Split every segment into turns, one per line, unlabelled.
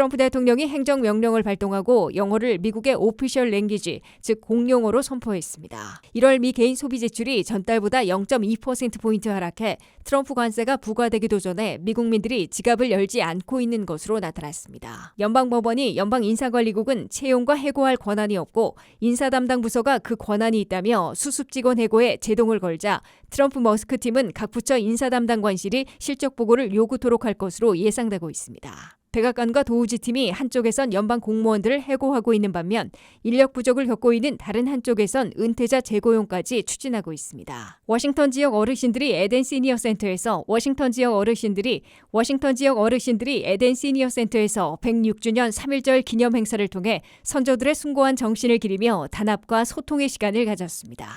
트럼프 대통령이 행정명령을 발동하고 영어를 미국의 오피셜 랭귀지, 즉 공용어로 선포했습니다. 1월 미 개인 소비 지출이 전달보다 0.2%포인트 하락해 트럼프 관세가 부과되기도 전에 미국민들이 지갑을 열지 않고 있는 것으로 나타났습니다. 연방법원이 연방인사관리국은 채용과 해고할 권한이 없고 인사 담당 부서가 그 권한이 있다며 수습 직원 해고에 제동을 걸자 트럼프 머스크 팀은 각 부처 인사 담당 관실이 실적 보고를 요구토록 할 것으로 예상되고 있습니다. 백악관과 도우지팀이 한쪽에선 연방 공무원들을 해고하고 있는 반면 인력 부족을 겪고 있는 다른 한쪽에선 은퇴자 재고용까지 추진하고 있습니다. 워싱턴 지역 어르신들이 에덴 시니어 센터에서 워싱턴 지역 어르신들이 에덴 시니어 센터에서 106주년 3.1절 기념 행사를 통해 선조들의 숭고한 정신을 기리며 단합과 소통의 시간을 가졌습니다.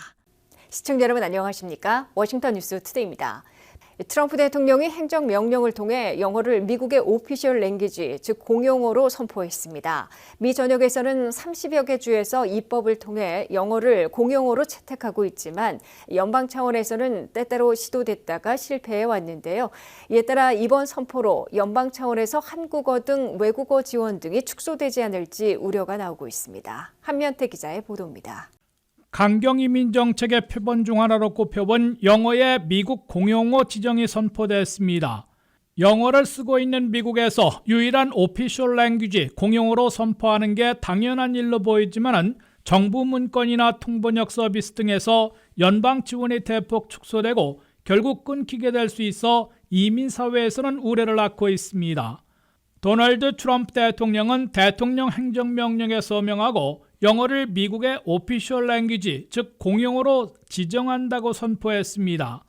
시청자 여러분 안녕하십니까? 워싱턴 뉴스 투데이입니다. 트럼프 대통령이 행정명령을 통해 영어를 미국의 오피셜 랭귀지, 즉 공용어로 선포했습니다. 미 전역에서는 30여 개 주에서 입법을 통해 영어를 공용어로 채택하고 있지만 연방 차원에서는 때때로 시도됐다가 실패해 왔는데요. 이에 따라 이번 선포로 연방 차원에서 한국어 등 외국어 지원 등이 축소되지 않을지 우려가 나오고 있습니다. 한면태 기자의 보도입니다.
강경이민 정책의 표본 중 하나로 꼽혀본 영어의 미국 공용어 지정이 선포됐습니다. 영어를 쓰고 있는 미국에서 유일한 오피셜 랭귀지 공용어로 선포하는 게 당연한 일로 보이지만은 정부 문건이나 통번역 서비스 등에서 연방 지원이 대폭 축소되고 결국 끊기게 될 수 있어 이민 사회에서는 우려를 낳고 있습니다. 도널드 트럼프 대통령은 대통령 행정명령에 서명하고 영어를 미국의 오피셜 랭귀지, 즉 공용어로 지정한다고 선포했습니다.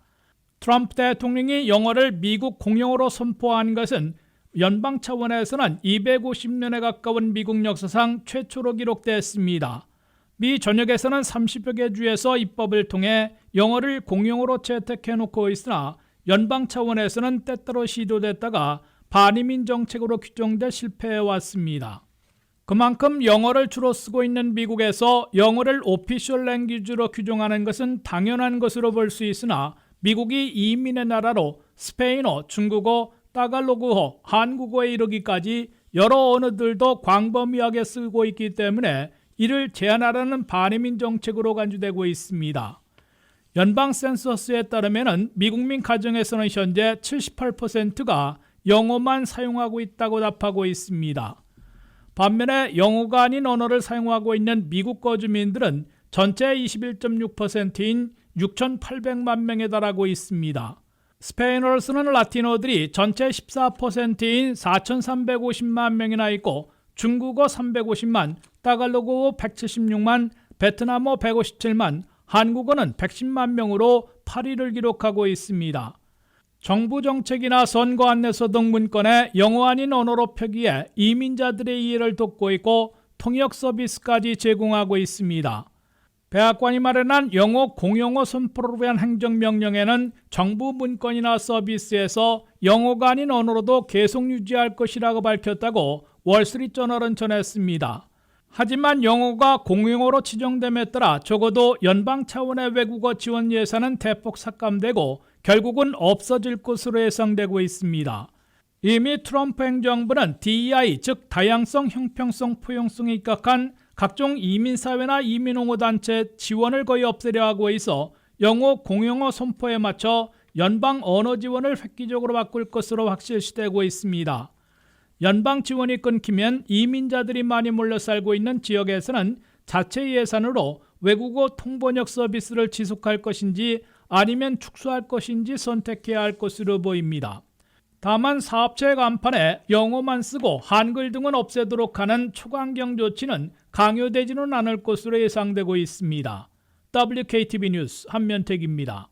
트럼프 대통령이 영어를 미국 공용어로 선포한 것은 연방 차원에서는 250년에 가까운 미국 역사상 최초로 기록됐습니다. 미 전역에서는 30여 개 주에서 입법을 통해 영어를 공용어로 채택해놓고 있으나 연방 차원에서는 때때로 시도됐다가 반이민 정책으로 규정돼 실패해왔습니다. 그만큼 영어를 주로 쓰고 있는 미국에서 영어를 오피셜 랭귀지로 규정하는 것은 당연한 것으로 볼 수 있으나 미국이 이민의 나라로 스페인어, 중국어, 따갈로그어, 한국어에 이르기까지 여러 언어들도 광범위하게 쓰고 있기 때문에 이를 제한하라는 반이민 정책으로 간주되고 있습니다. 연방 센서스에 따르면 미국민 가정에서는 현재 78%가 영어만 사용하고 있다고 답하고 있습니다. 반면에 영어가 아닌 언어를 사용하고 있는 미국 거주민들은 전체 21.6%인 6,800만 명에 달하고 있습니다. 스페인어를 쓰는 라틴어들이 전체 14%인 4,350만 명이나 있고 중국어 350만, 따갈로그어 176만, 베트남어 157만, 한국어는 110만 명으로 8위를 기록하고 있습니다. 정부 정책이나 선거 안내서 등 문건에 영어 아닌 언어로 표기해 이민자들의 이해를 돕고 있고 통역 서비스까지 제공하고 있습니다. 백악관이 마련한 영어 공용어 선포를 위한 행정명령에는 정부 문건이나 서비스에서 영어가 아닌 언어로도 계속 유지할 것이라고 밝혔다고 월스트리트저널은 전했습니다. 하지만 영어가 공용어로 지정됨에 따라 적어도 연방 차원의 외국어 지원 예산은 대폭 삭감되고 결국은 없어질 것으로 예상되고 있습니다. 이미 트럼프 행정부는 DEI, 즉 다양성, 형평성, 포용성에 입각한 각종 이민사회나 이민옹호단체 지원을 거의 없애려 하고 있어 영어 공용어 선포에 맞춰 연방 언어 지원을 획기적으로 바꿀 것으로 확실시되고 있습니다. 연방 지원이 끊기면 이민자들이 많이 몰려 살고 있는 지역에서는 자체 예산으로 외국어 통번역 서비스를 지속할 것인지 아니면 축소할 것인지 선택해야 할 것으로 보입니다. 다만 사업체 간판에 영어만 쓰고 한글 등은 없애도록 하는 초강경 조치는 강요되지는 않을 것으로 예상되고 있습니다. WKTV 뉴스 한면택입니다.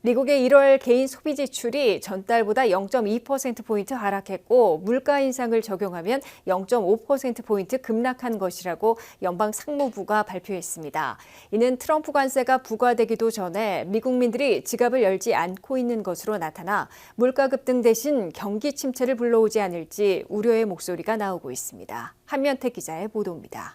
미국의 1월 개인 소비 지출이 전달보다 0.2%포인트 하락했고 물가 인상을 적용하면 0.5%포인트 급락한 것이라고 연방 상무부가 발표했습니다. 이는 트럼프 관세가 부과되기도 전에 미국민들이 지갑을 열지 않고 있는 것으로 나타나 물가 급등 대신 경기 침체를 불러오지 않을지 우려의 목소리가 나오고 있습니다. 한면택 기자의 보도입니다.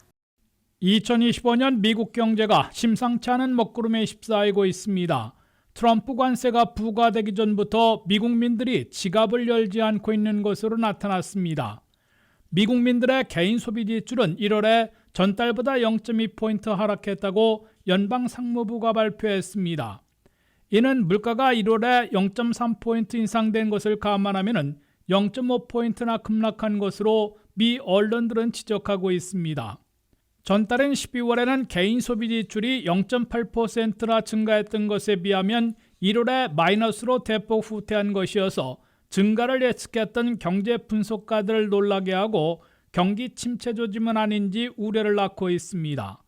2025년 미국 경제가 심상치 않은 먹구름에 휩싸이고 있습니다. 트럼프 관세가 부과되기 전부터 미국민들이 지갑을 열지 않고 있는 것으로 나타났습니다. 미국민들의 개인 소비 지출은 1월에 전달보다 0.2포인트 하락했다고 연방 상무부가 발표했습니다. 이는 물가가 1월에 0.3포인트 인상된 것을 감안하면 0.5포인트나 급락한 것으로 미 언론들은 지적하고 있습니다. 전달인 12월에는 개인 소비 지출이 0.8%나 증가했던 것에 비하면 1월에 마이너스로 대폭 후퇴한 것이어서 증가를 예측했던 경제 분석가들을 놀라게 하고 경기 침체 조짐은 아닌지 우려를 낳고 있습니다.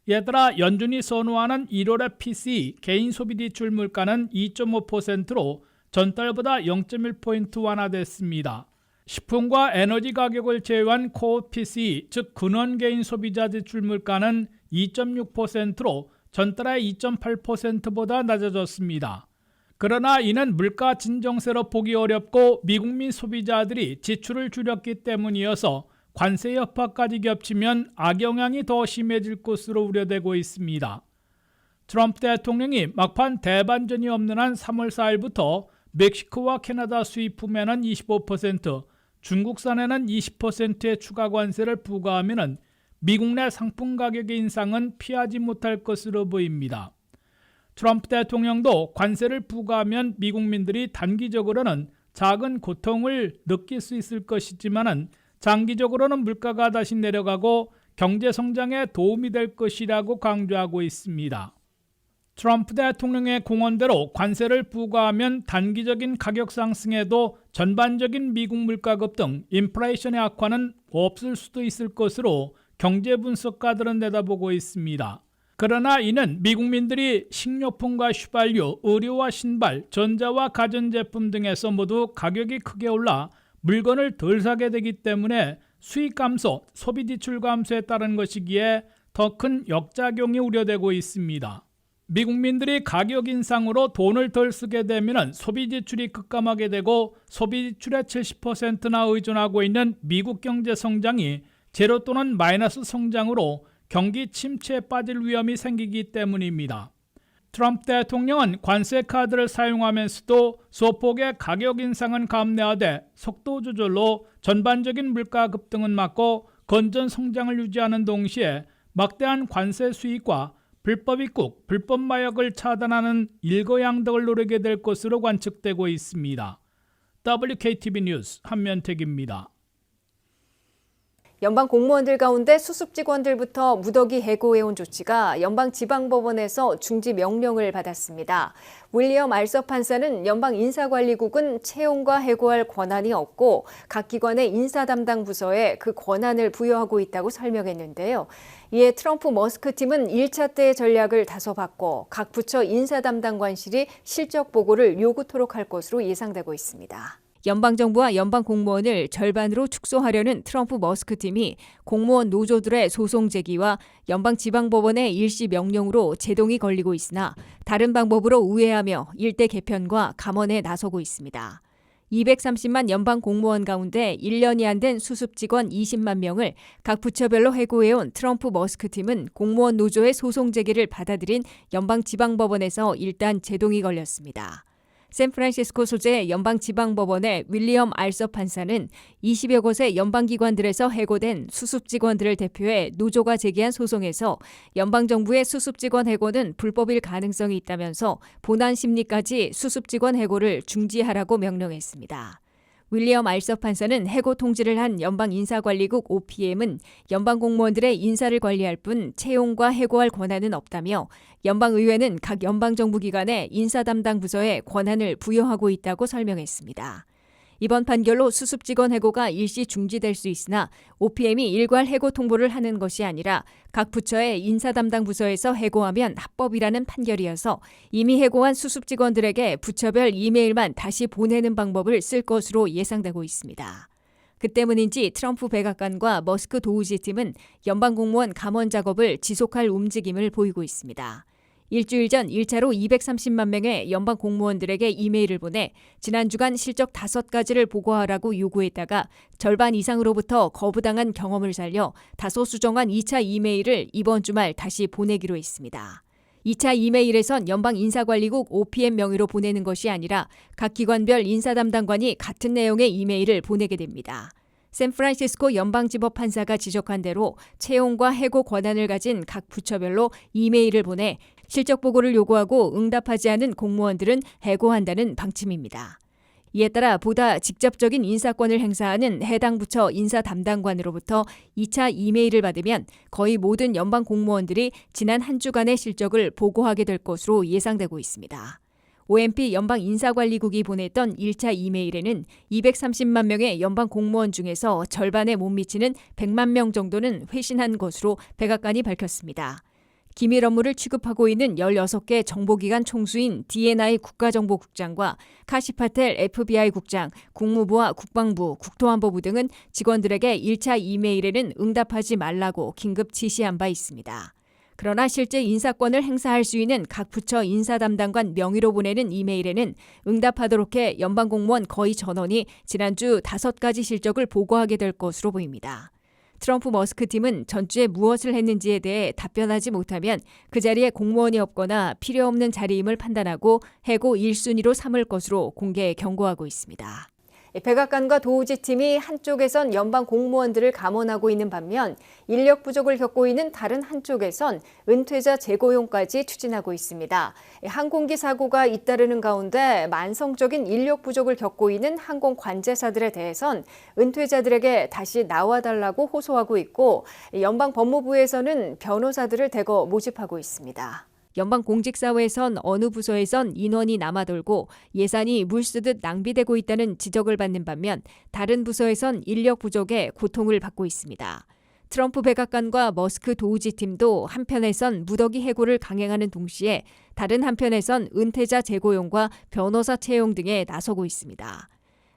이에 따라 연준이 선호하는 1월의 PCE 개인 소비 지출 물가는 2.5%로 전달보다 0.1포인트 완화됐습니다. 식품과 에너지 가격을 제외한 코어 PCE, 즉 근원 개인 소비자 지출 물가는 2.6%로 전달의 2.8%보다 낮아졌습니다. 그러나 이는 물가 진정세로 보기 어렵고 미국민 소비자들이 지출을 줄였기 때문이어서 관세 여파까지 겹치면 악영향이 더 심해질 것으로 우려되고 있습니다. 트럼프 대통령이 막판 대반전이 없는 한 3월 4일부터 멕시코와 캐나다 수입품에는 25%, 중국산에는 20%의 추가 관세를 부과하면 미국 내 상품 가격의 인상은 피하지 못할 것으로 보입니다. 트럼프 대통령도 관세를 부과하면 미국민들이 단기적으로는 작은 고통을 느낄 수 있을 것이지만 장기적으로는 물가가 다시 내려가고 경제 성장에 도움이 될 것이라고 강조하고 있습니다. 트럼프 대통령의 공언대로 관세를 부과하면 단기적인 가격 상승에도 전반적인 미국 물가 급등, 인플레이션의 악화는 없을 수도 있을 것으로 경제 분석가들은 내다보고 있습니다. 그러나 이는 미국민들이 식료품과 휘발유, 의료와 신발, 전자와 가전제품 등에서 모두 가격이 크게 올라 물건을 덜 사게 되기 때문에 수익 감소, 소비 지출 감소에 따른 것이기에 더 큰 역작용이 우려되고 있습니다. 미국민들이 가격 인상으로 돈을 덜 쓰게 되면 소비 지출이 급감하게 되고 소비 지출의 70%나 의존하고 있는 미국 경제 성장이 제로 또는 마이너스 성장으로 경기 침체에 빠질 위험이 생기기 때문입니다. 트럼프 대통령은 관세 카드를 사용하면서도 소폭의 가격 인상은 감내하되 속도 조절로 전반적인 물가 급등은 막고 건전 성장을 유지하는 동시에 막대한 관세 수익과 불법 입국, 불법 마약을 차단하는 일거양득을 노리게 될 것으로 관측되고 있습니다. WKTV 뉴스 한면택입니다.
연방 공무원들 가운데 수습 직원들부터 무더기 해고해온 조치가 연방지방법원에서 중지 명령을 받았습니다. 윌리엄 알서 판사는 연방인사관리국은 채용과 해고할 권한이 없고 각 기관의 인사 담당 부서에 그 권한을 부여하고 있다고 설명했는데요. 이에 트럼프 머스크 팀은 1차 때의 전략을 다소 바꿔 각 부처 인사 담당 관실이 실적 보고를 요구토록 할 것으로 예상되고 있습니다. 연방정부와 연방 공무원을 절반으로 축소하려는 트럼프 머스크 팀이 공무원 노조들의 소송 제기와 연방지방법원의 일시 명령으로 제동이 걸리고 있으나 다른 방법으로 우회하며 일대 개편과 감원에 나서고 있습니다. 230만 연방 공무원 가운데 1년이 안 된 수습 직원 20만 명을 각 부처별로 해고해온 트럼프 머스크 팀은 공무원 노조의 소송 제기를 받아들인 연방지방법원에서 일단 제동이 걸렸습니다. 샌프란시스코 소재 연방지방법원의 윌리엄 알서 판사는 20여 곳의 연방기관들에서 해고된 수습직원들을 대표해 노조가 제기한 소송에서 연방정부의 수습직원 해고는 불법일 가능성이 있다면서 본안 심리까지 수습직원 해고를 중지하라고 명령했습니다. 윌리엄 알서 판사는 해고 통지를 한 연방인사관리국 OPM은 연방 공무원들의 인사를 관리할 뿐 채용과 해고할 권한은 없다며 연방의회는 각 연방정부 기관의 인사 담당 부서에 권한을 부여하고 있다고 설명했습니다. 이번 판결로 수습 직원 해고가 일시 중지될 수 있으나 OPM이 일괄 해고 통보를 하는 것이 아니라 각 부처의 인사 담당 부서에서 해고하면 합법이라는 판결이어서 이미 해고한 수습 직원들에게 부처별 이메일만 다시 보내는 방법을 쓸 것으로 예상되고 있습니다. 그 때문인지 트럼프 백악관과 머스크 도우지 팀은 연방 공무원 감원 작업을 지속할 움직임을 보이고 있습니다. 일주일 전 1차로 230만 명의 연방 공무원들에게 이메일을 보내 지난 주간 실적 5가지를 보고하라고 요구했다가 절반 이상으로부터 거부당한 경험을 살려 다소 수정한 2차 이메일을 이번 주말 다시 보내기로 했습니다. 2차 이메일에선 연방 인사관리국 OPM 명의로 보내는 것이 아니라 각 기관별 인사 담당관이 같은 내용의 이메일을 보내게 됩니다. 샌프란시스코 연방지법 판사가 지적한 대로 채용과 해고 권한을 가진 각 부처별로 이메일을 보내 실적 보고를 요구하고 응답하지 않은 공무원들은 해고한다는 방침입니다. 이에 따라 보다 직접적인 인사권을 행사하는 해당 부처 인사 담당관으로부터 2차 이메일을 받으면 거의 모든 연방 공무원들이 지난 한 주간의 실적을 보고하게 될 것으로 예상되고 있습니다. OMP 연방인사관리국이 보냈던 1차 이메일에는 230만 명의 연방 공무원 중에서 절반에 못 미치는 100만 명 정도는 회신한 것으로 백악관이 밝혔습니다. 기밀 업무를 취급하고 있는 16개 정보기관 총수인 D&I 국가정보국장과 카시파텔 FBI 국장, 국무부와 국방부, 국토안보부 등은 직원들에게 1차 이메일에는 응답하지 말라고 긴급 지시한 바 있습니다. 그러나 실제 인사권을 행사할 수 있는 각 부처 인사 담당관 명의로 보내는 이메일에는 응답하도록 해 연방공무원 거의 전원이 지난주 5가지 실적을 보고하게 될 것으로 보입니다. 트럼프 머스크 팀은 전주에 무엇을 했는지에 대해 답변하지 못하면 그 자리에 공무원이 없거나 필요 없는 자리임을 판단하고 해고 1순위로 삼을 것으로 공개 경고하고 있습니다. 백악관과 도우지 팀이 한쪽에선 연방 공무원들을 감원하고 있는 반면 인력 부족을 겪고 있는 다른 한쪽에선 은퇴자 재고용까지 추진하고 있습니다. 항공기 사고가 잇따르는 가운데 만성적인 인력 부족을 겪고 있는 항공 관제사들에 대해선 은퇴자들에게 다시 나와달라고 호소하고 있고 연방 법무부에서는 변호사들을 대거 모집하고 있습니다. 연방 공직사회에선 어느 부서에선 인원이 남아돌고 예산이 물쓰듯 낭비되고 있다는 지적을 받는 반면 다른 부서에선 인력 부족에 고통을 받고 있습니다. 트럼프 백악관과 머스크 도우지 팀도 한편에선 무더기 해고를 강행하는 동시에 다른 한편에선 은퇴자 재고용과 변호사 채용 등에 나서고 있습니다.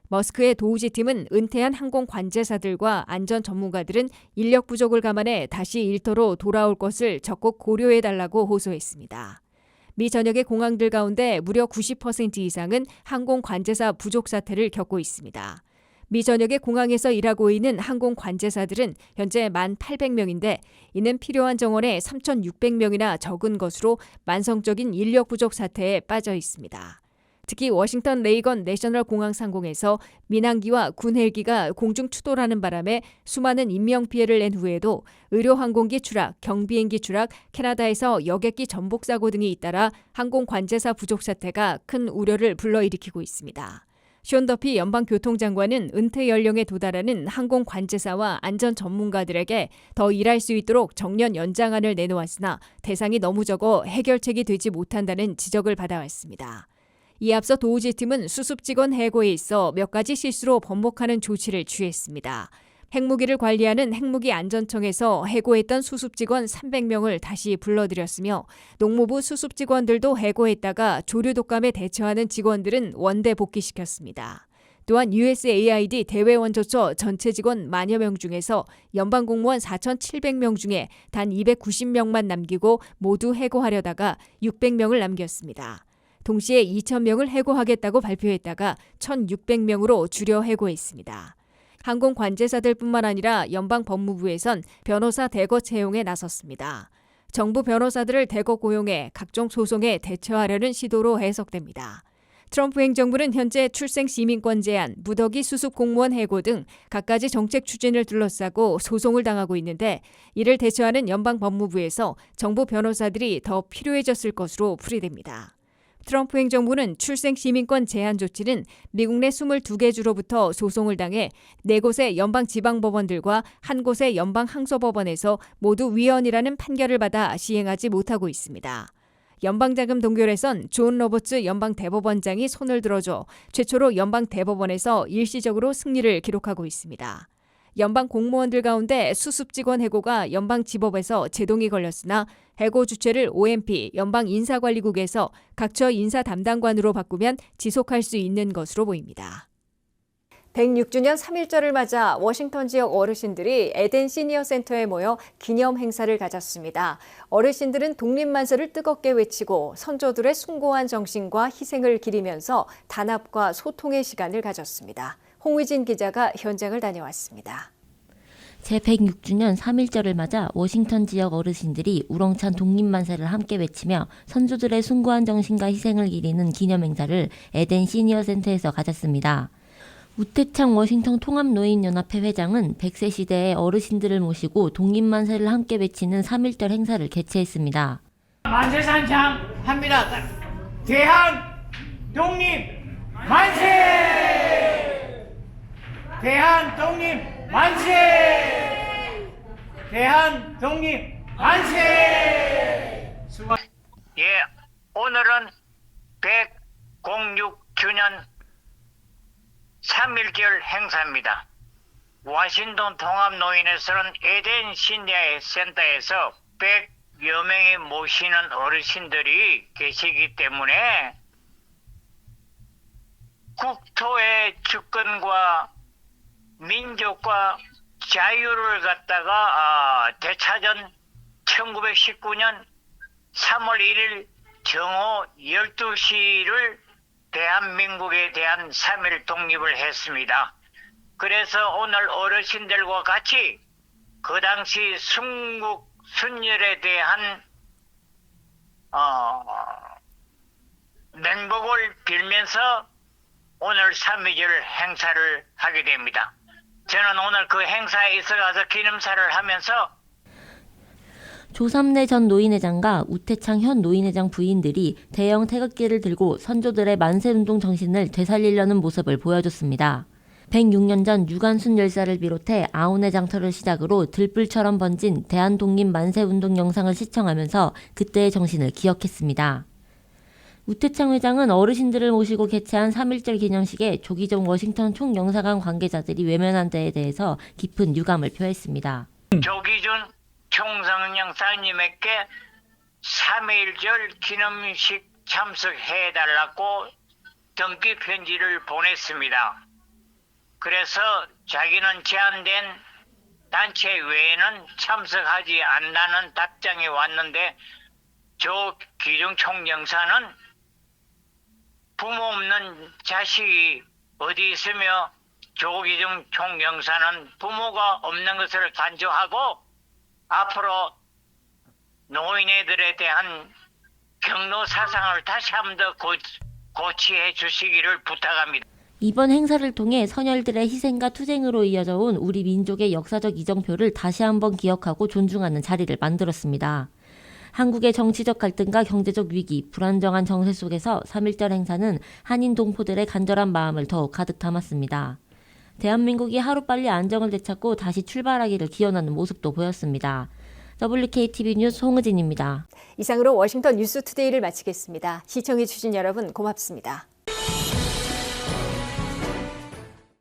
머스크의 도우지 팀은 은퇴한 항공 관제사들과 안전 전문가들은 인력 부족을 감안해 다시 일터로 돌아올 것을 적극 고려해달라고 호소했습니다. 미 전역의 공항들 가운데 무려 90% 이상은 항공 관제사 부족 사태를 겪고 있습니다. 미 전역의 공항에서 일하고 있는 항공 관제사들은 현재 1,800명인데 이는 필요한 정원의 3,600명이나 적은 것으로 만성적인 인력 부족 사태에 빠져 있습니다. 특히 워싱턴 레이건 내셔널 공항 상공에서 민항기와 군 헬기가 공중 추돌하는 바람에 수많은 인명피해를 낸 후에도 의료항공기 추락, 경비행기 추락, 캐나다에서 여객기 전복 사고 등이 잇따라 항공 관제사 부족 사태가 큰 우려를 불러일으키고 있습니다. 숀 더피 연방교통장관은 은퇴 연령에 도달하는 항공 관제사와 안전 전문가들에게 더 일할 수 있도록 정년 연장안을 내놓았으나 대상이 너무 적어 해결책이 되지 못한다는 지적을 받아왔습니다. 이에 앞서 도우지 팀은 수습 직원 해고에 있어 몇 가지 실수로 번복하는 조치를 취했습니다. 핵무기를 관리하는 핵무기안전청에서 해고했던 수습 직원 300명을 다시 불러들였으며 농무부 수습 직원들도 해고했다가 조류 독감에 대처하는 직원들은 원대 복귀시켰습니다. 또한 USAID 대외원조처 전체 직원 10,000여 명 중에서 연방 공무원 4,700명 중에 단 290명만 남기고 모두 해고하려다가 600명을 남겼습니다. 동시에 2,000명을 해고하겠다고 발표했다가 1,600명으로 줄여 해고했습니다. 항공 관제사들뿐만 아니라 연방 법무부에선 변호사 대거 채용에 나섰습니다. 정부 변호사들을 대거 고용해 각종 소송에 대처하려는 시도로 해석됩니다. 트럼프 행정부는 현재 출생 시민권 제한, 무더기 수습 공무원 해고 등 갖가지 정책 추진을 둘러싸고 소송을 당하고 있는데 이를 대처하는 연방 법무부에서 정부 변호사들이 더 필요해졌을 것으로 풀이됩니다. 트럼프 행정부는 출생 시민권 제한 조치는 미국 내 22개 주로부터 소송을 당해 4곳의 연방 지방법원들과 1곳의 연방 항소법원에서 모두 위헌이라는 판결을 받아 시행하지 못하고 있습니다. 연방자금 동결에선 존 로버츠 연방대법원장이 손을 들어줘 최초로 연방대법원에서 일시적으로 승리를 기록하고 있습니다. 연방 공무원들 가운데 수습직원 해고가 연방지법에서 제동이 걸렸으나 해고 주체를 OMP 연방인사관리국에서 각처 인사 담당관으로 바꾸면 지속할 수 있는 것으로 보입니다. 106주년 3.1절을 맞아 워싱턴 지역 어르신들이 에덴 시니어 센터에 모여 기념 행사를 가졌습니다. 어르신들은 독립만세를 뜨겁게 외치고 선조들의 숭고한 정신과 희생을 기리면서 단합과 소통의 시간을 가졌습니다. 홍의진 기자가 현장을 다녀왔습니다.
제106주년 3.1절을 맞아 워싱턴 지역 어르신들이 우렁찬 독립만세를 함께 외치며 선조들의 숭고한 정신과 희생을 기리는 기념행사를 에덴 시니어 센터에서 가졌습니다. 우태창 워싱턴 통합노인연합회 회장은 100세 시대의 어르신들을 모시고 독립만세를 함께 외치는 3.1절 행사를 개최했습니다.
만세산창합니다. 대한 독립 만세! 대한 독립 만세! 대한 독립 만세! 오늘은 106주년 3.1절 행사입니다. 워싱턴 통합노인에서는 에덴 시니어 센터에서 100여 명이 모시는 어르신들이 계시기 때문에 국토의 주권과 민족과 자유를 갖다가 되찾은 1919년 3월 1일 정오 12시를 대한민국에 대한 3.1 독립을 했습니다. 그래서 오늘 어르신들과 같이 그 당시 순국 순열에 대한 맹복을 빌면서 오늘 3.1절 행사를 하게 됩니다. 저는 오늘 그 행사에 있어가서 기념사를 하면서
조삼래 전 노인회장과 우태창 현 노인회장 부인들이 대형 태극기를 들고 선조들의 만세운동 정신을 되살리려는 모습을 보여줬습니다. 106년 전 유관순 열사를 비롯해 아온의 장터를 시작으로 들불처럼 번진 대한독립 만세운동 영상을 시청하면서 그때의 정신을 기억했습니다. 우태창 회장은 어르신들을 모시고 개최한 3.1절 기념식에 조기종 워싱턴 총영사관 관계자들이 외면한 데에 대해서 깊은 유감을 표했습니다.
조기준 총영사님에게 3.1절 기념식 참석해달라고 등기 편지를 보냈습니다. 그래서 자기는 제한된 단체 외에는 참석하지 않는다는 답장이 왔는데 조기중 총영사는 부모 없는 자식이 어디 있으며 조기중 총영사는 부모가 없는 것을 간주하고 앞으로 노인애들에 대한 경로 사상을 다시 한 번 더 고치해 주시기를 부탁합니다.
이번 행사를 통해 선열들의 희생과 투쟁으로 이어져 온 우리 민족의 역사적 이정표를 다시 한번 기억하고 존중하는 자리를 만들었습니다. 한국의 정치적 갈등과 경제적 위기, 불안정한 정세 속에서 3.1절 행사는 한인 동포들의 간절한 마음을 더욱 가득 담았습니다. 대한민국이 하루빨리 안정을 되찾고 다시 출발하기를 기원하는 모습도 보였습니다. WKTV 뉴스 홍의진입니다.
이상으로 워싱턴 뉴스투데이를 마치겠습니다. 시청해주신 여러분 고맙습니다.